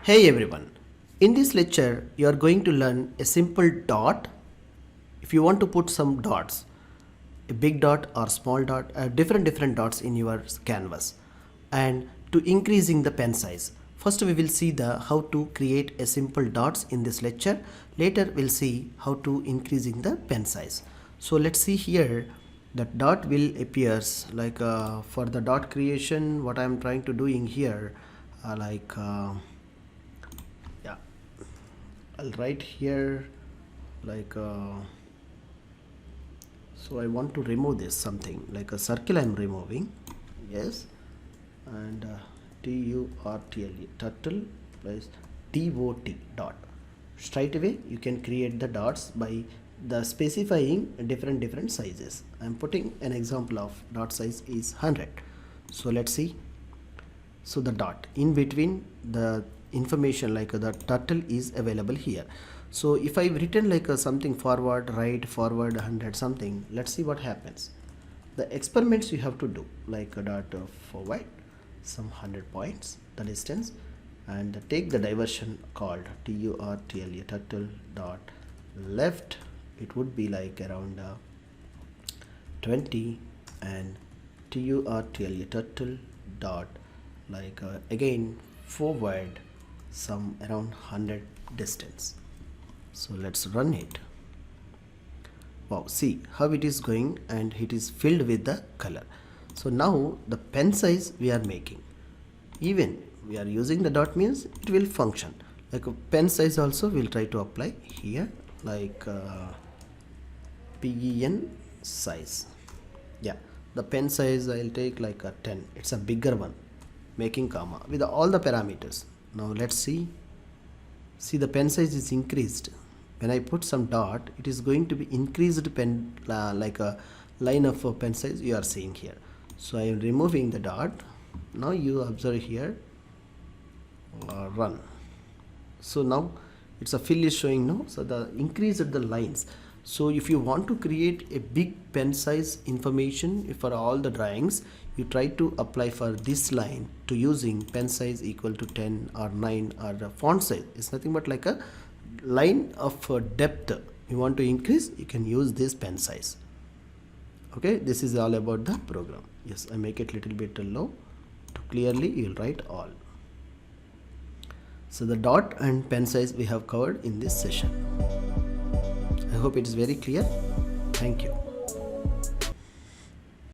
Hey everyone, in this lecture you are going to learn a simple dot. If you want to put some dots, a big dot or small dot, different dots in your canvas, and to increasing the pen size. First we will see the how to create a simple dots in this lecture. Later we'll see how to increasing the pen size. So let's see here that dot will appears like for the dot creation what I am trying to doing here yeah, I'll write here like so I want to remove this something like a circle I'm removing. Yes, and turtle turtle plus dot dot. Straight away you can create the dots by the specifying different sizes. I'm putting an example of dot size is 100. So let's see. So the dot in between the information like the turtle is available here. So if I've written like something forward, right, forward 100 something, let's see what happens. The experiments you have to do like a dot forward some 100 points the distance, and take the diversion called turtle dot left. It would be like around 20, and turtle dot like again forward some around 100 distance. So let's run it. Wow, see how it is going and it is filled with the color. So now the pen size we are making, even we are using the dot means it will function like a pen size. Also we'll try to apply here like pen size. Yeah, the pen size I'll take like a 10. It's a bigger one, making comma with all the parameters. Now let's see the pen size is increased. When I put some dot, it is going to be increased pen like a line of pen size you are seeing here. So I am removing the dot. Now you observe here run. So now it's a fill is showing now, so the increase at the lines. So if you want to create a big pen size information for all the drawings, you try to apply for this line to using pen size equal to 10 or 9, or the font size is nothing but like a line of depth you want to increase, you can use this pen size. Okay, this is all about the program. Yes, I make it little bit low to clearly you will write all. So the dot and pen size we have covered in this session. I hope it is very clear. Thank you.